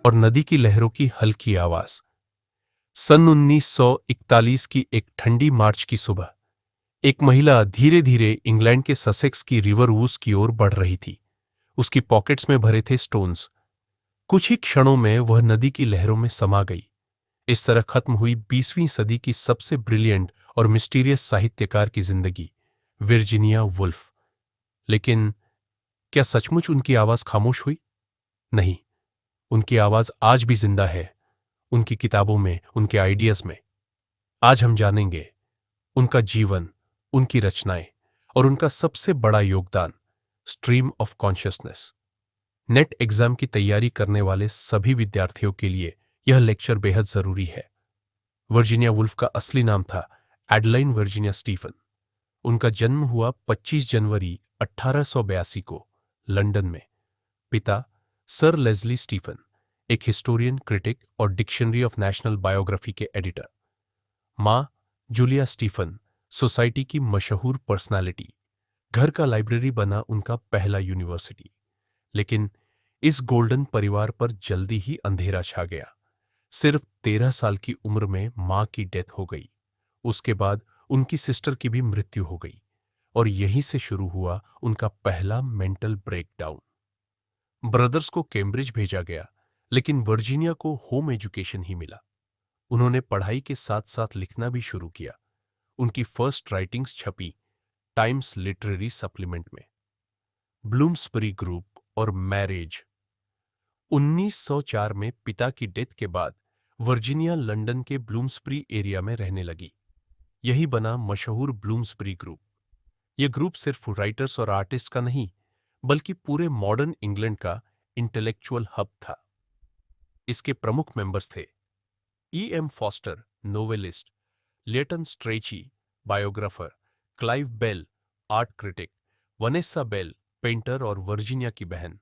और नदी की लहरों की हल्की आवाज। सन 1941 की एक ठंडी मार्च की सुबह एक महिला धीरे धीरे इंग्लैंड के ससेक्स की रिवर वूस की ओर बढ़ रही थी। उसकी पॉकेट्स में भरे थे स्टोन्स। कुछ ही क्षणों में वह नदी की लहरों में समा गई। इस तरह खत्म हुई 20वीं सदी की सबसे ब्रिलियंट और मिस्टीरियस साहित्यकार की जिंदगी, विर्जिनिया वुल्फ। लेकिन क्या सचमुच उनकी आवाज खामोश हुई? नहीं, उनकी आवाज आज भी जिंदा है, उनकी किताबों में, उनके आइडियाज में। आज हम जानेंगे उनका जीवन, उनकी रचनाएं और उनका सबसे बड़ा योगदान, stream of consciousness. Net exam की तैयारी करने वाले सभी विद्यार्थियों के लिए यह लेक्चर बेहद जरूरी है। वर्जीनिया वुल्फ का असली नाम था एडलाइन वर्जीनिया स्टीफन। उनका जन्म हुआ 25 जनवरी 1882 को लंदन में। पिता सर लेस्ली स्टीफन, एक हिस्टोरियन, क्रिटिक और डिक्शनरी ऑफ नेशनल बायोग्राफी के एडिटर। मां जूलिया स्टीफन, सोसाइटी की मशहूर पर्सनालिटी। घर का लाइब्रेरी बना उनका पहला यूनिवर्सिटी। लेकिन इस गोल्डन परिवार पर जल्दी ही अंधेरा छा गया। सिर्फ 13 साल की उम्र में मां की डेथ हो गई। उसके बाद उनकी सिस्टर की भी मृत्यु हो गई और यहीं से शुरू हुआ उनका पहला मेंटल ब्रेकडाउन। ब्रदर्स को कैम्ब्रिज भेजा गया, लेकिन वर्जीनिया को होम एजुकेशन ही मिला। उन्होंने पढ़ाई के साथ साथ लिखना भी शुरू किया। उनकी फर्स्ट राइटिंग्स छपी टाइम्स लिटरेरी सप्लीमेंट में। ब्लूम्सबरी ग्रुप और मैरिज। 1904 में पिता की डेथ के बाद वर्जीनिया लंदन के ब्लूम्सबरी एरिया में रहने लगी। यही बना मशहूर ब्लूम्सबरी ग्रुप। यह ग्रुप सिर्फ राइटर्स और आर्टिस्ट का नहीं, बल्कि पूरे मॉडर्न इंग्लैंड का इंटेलेक्चुअल हब था। इसके प्रमुख मेंबर्स थे E M Forster, novelist; Lytton Strachey, biographer; Clive Bell, art critic; Vanessa Bell, painter और वर्जीनिया की बहन;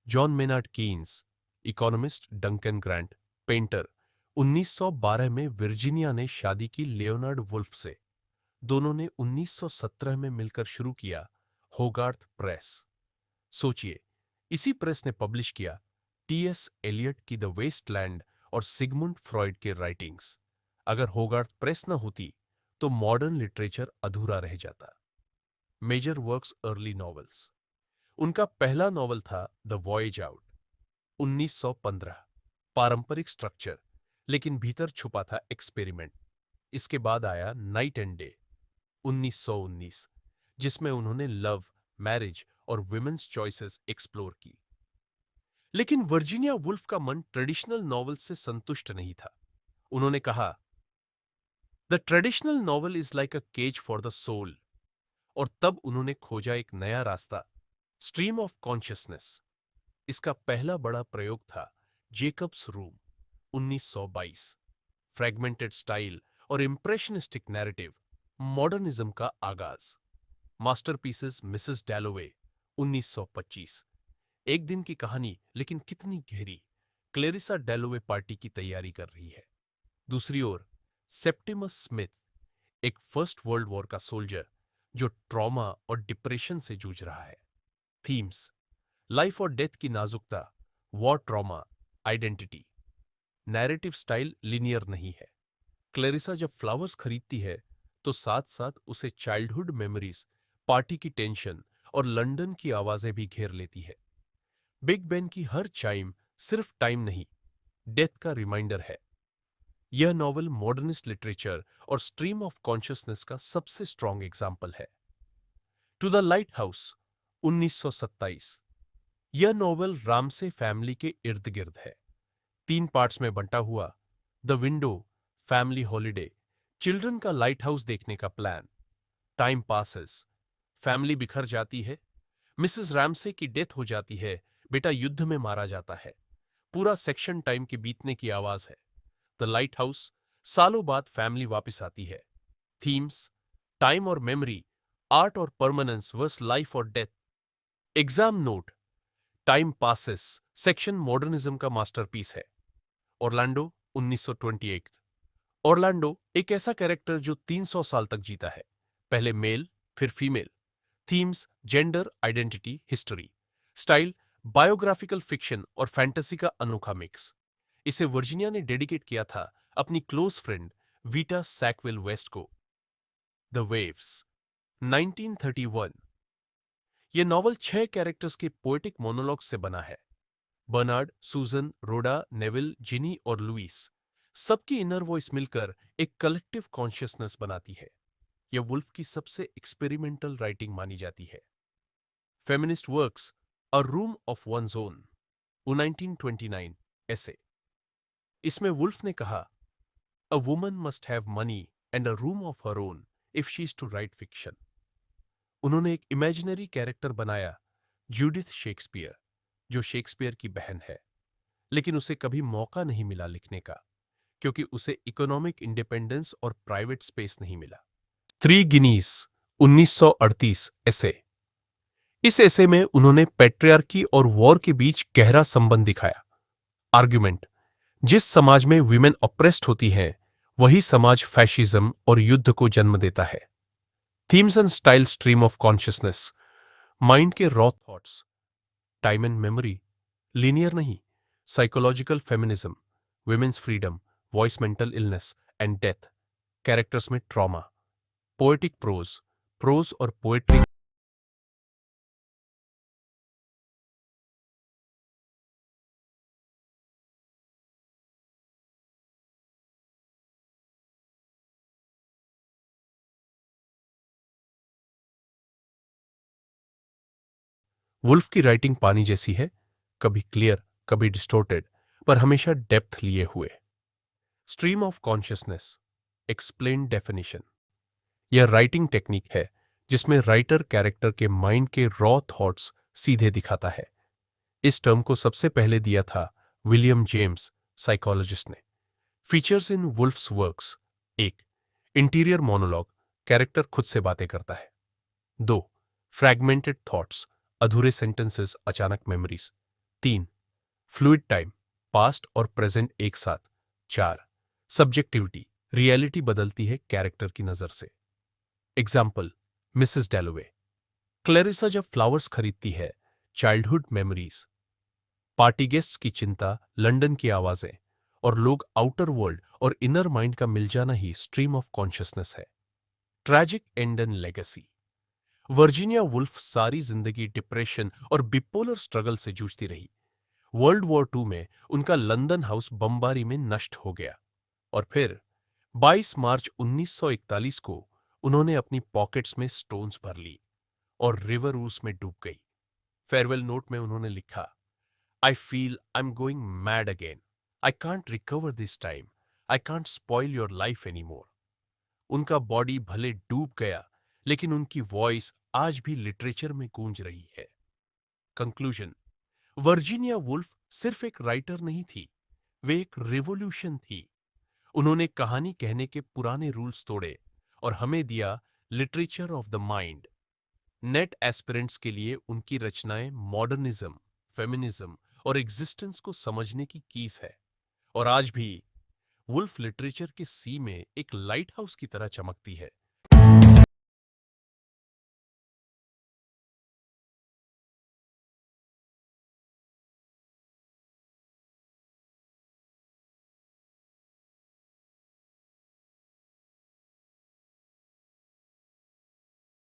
John Maynard Keynes, economist; Duncan grant, painter. 1912 में वर्जीनिया ने शादी की लियोनार्ड वुल्फ से। दोनों ने 1917 में मिलकर शुरू किया होगार्थ प्रेस। सोचिए, इसी प्रेस ने पब्लिश किया टी.एस. एलियट की द वेस्टलैंड और सिगमुंड फ्रॉइड के राइटिंग्स। अगर होगार्थ प्रेस न होती तो मॉडर्न लिटरेचर अधूरा रह जाता। Major works, early novels. उनका पहला नॉवल था द वॉयज आउट, 1915। पारंपरिक स्ट्रक्चर, लेकिन भीतर छुपा था एक्सपेरिमेंट। इसके बाद आया नाइट एंड डे, 1919, जिसमें उन्होंने लव, मैरिज और विमेन्स चॉइसेस एक्सप्लोर की। लेकिन वर्जीनिया वुल्फ का मन ट्रेडिशनल नॉवेल से संतुष्ट नहीं था। उन्होंने कहा, the traditional novel is like a cage for the soul. और तब उन्होंने खोजा एक नया रास्ता, स्ट्रीम ऑफ कॉन्शियसनेस। इसका पहला बड़ा प्रयोग था जेकब्स रूम, 1922। फ्रेगमेंटेड स्टाइल और इंप्रेशनिस्टिक नैरेटिव, मॉडर्निज्म का आगाज। Masterpieces, Mrs डैलोवे, 1925। एक दिन की कहानी, लेकिन कितनी गहरी। क्लेरिसा डैलोवे पार्टी की तैयारी कर रही है। दूसरी ओर सेप्टिमस स्मिथ, एक फर्स्ट वर्ल्ड वॉर का सोल्जर जो ट्रॉमा और डिप्रेशन से जूझ रहा है। थीम्स, लाइफ और डेथ की नाजुकता, war trauma, identity. Narrative style linear नहीं है। क्लेरिसा जब फ्लावर्स खरीदती है तो साथ साथ उसे चाइल्डहुड मेमोरीज, पार्टी की टेंशन और लंदन की आवाजें भी घेर लेती है। बिग बेन की हर चाइम सिर्फ टाइम नहीं, डेथ का रिमाइंडर है। यह नॉवल मॉडर्निस्ट लिटरेचर और स्ट्रीम ऑफ कॉन्शियसनेस का सबसे स्ट्रॉन्ग एग्जाम्पल है। To the lighthouse, 1927। यह नॉवल रामसे फैमिली के इर्द गिर्द है। 3 पार्ट्स में बंटा हुआ। The window, family holiday, children का लाइट हाउस देखने का प्लान। टाइम पासेस, फैमिली बिखर जाती है, मिसेस रैमसे की डेथ हो जाती है, बेटा युद्ध में मारा जाता है। पूरा सेक्शन टाइम के बीतने की आवाज है। द लाइट हाउस, सालों बाद फैमिली वापस आती है। थीम्स, टाइम और मेमोरी, आर्ट और परमानेंस वर्स लाइफ और death. Exam note, time passes section modernism का मास्टरपीस है। ऑरलैंडो, 1928। ऑरलैंडो एक ऐसा कैरेक्टर जो 300 साल तक जीता है, पहले मेल फिर female. Themes, gender, identity, history. Style, biographical fiction और फैंटेसी का अनोखा मिक्स। इसे वर्जीनिया ने डेडिकेट किया था अपनी close friend Vita Sackville West को। The Waves, 1931। यह नॉवल 6 कैरेक्टर्स के पोएटिक मोनोलॉग से बना है। बर्नार्ड, सूजन, रोडा, नेविल, जिनी और लुइस, सबकी इनर वॉइस मिलकर एक कलेक्टिव कॉन्शियसनेस बनाती है। यह वुल्फ की सबसे एक्सपेरिमेंटल राइटिंग मानी जाती है। Feminist works, a room of one's own, 1929 ऐसे। इसमें वुल्फ ने कहा, a woman must have money and a room of her own if she is to write fiction. उन्होंने एक इमेजिनरी कैरेक्टर बनाया, जूडिथ शेक्सपियर, जो शेक्सपियर की बहन है, लेकिन उसे कभी मौका नहीं मिला लिखने का, क्योंकि उसे इकोनॉमिक इंडिपेंडेंस और प्राइवेट स्पेस नहीं मिला। थ्री गिनीज, 1938 ऐसे। इस ऐसे में उन्होंने पैट्रियार्की और वॉर के बीच गहरा संबंध दिखाया। आर्ग्यूमेंट, जिस समाज में वीमेन ऑप्रेस्ड होती हैं, वही समाज फैशिज्म और युद्ध को जन्म देता है। Themes and style, stream of consciousness, mind के raw thoughts, time and memory, linear नहीं, psychological feminism, women's freedom, voice, mental illness and death, characters में ट्रॉमा, पोएटिक प्रोज, प्रोज और पोएट्री। वुल्फ की राइटिंग पानी जैसी है, कभी क्लियर, कभी डिस्टोर्टेड, पर हमेशा डेप्थ लिए हुए। Stream of consciousness, explain definition, यह राइटिंग टेक्निक है जिसमें राइटर कैरेक्टर के माइंड के रॉ थॉट्स सीधे दिखाता है। इस टर्म को सबसे पहले दिया था विलियम जेम्स, साइकोलॉजिस्ट ने। Features in wolves works, 1. Interior monologue, character खुद से बातें करता है। 2. फ्रैगमेंटेड थॉट्स, अधूरे सेंटेंसेस, अचानक मेमोरीज। 3. फ्लूइड टाइम, पास्ट और प्रेजेंट एक साथ। 4. सब्जेक्टिविटी, रियलिटी बदलती है कैरेक्टर की नजर से। एग्जाम्पल, मिसेस डैलोवे, क्लेरिसा जब फ्लावर्स खरीदती है, चाइल्डहुड मेमोरीज। पार्टी गेस्ट्स की चिंता, लंदन की आवाजें, और लोग आउटर वर्ल्ड और इनर माइंड का मिल जाना ही स्ट्रीम ऑफ कॉन्शियसनेस है। Tragic and and legacy, Virginia Woolf सारी जिंदगी डिप्रेशन और बिपोलर स्ट्रगल से जूझती रही। वर्ल्ड वॉर II में उनका लंदन हाउस बमबारी में नष्ट हो गया, और फिर 22 मार्च 1941 को उन्होंने अपनी पॉकेट्स में स्टोन्स भर ली और रिवर ऊस में डूब गई। फेयरवेल नोट में उन्होंने लिखा, I feel I am going mad again, I can't recover this time, I can't spoil your life any more. उनका बॉडी भले डूब गया, लेकिन उनकी वॉइस आज भी लिटरेचर में गूंज रही है। कंक्लूजन, वर्जीनिया वुल्फ सिर्फ एक राइटर नहीं थी, वे एक रिवॉल्यूशन थी। उन्होंने कहानी कहने के पुराने रूल्स तोड़े और हमें दिया literature of the mind. Net aspirants के लिए उनकी रचनाएं मॉडर्निज्म, फेमिनिज्म और एग्जिस्टेंस को समझने की कीज है। और आज भी वुल्फ लिटरेचर के सी में एक लाइट हाउस की तरह चमकती है,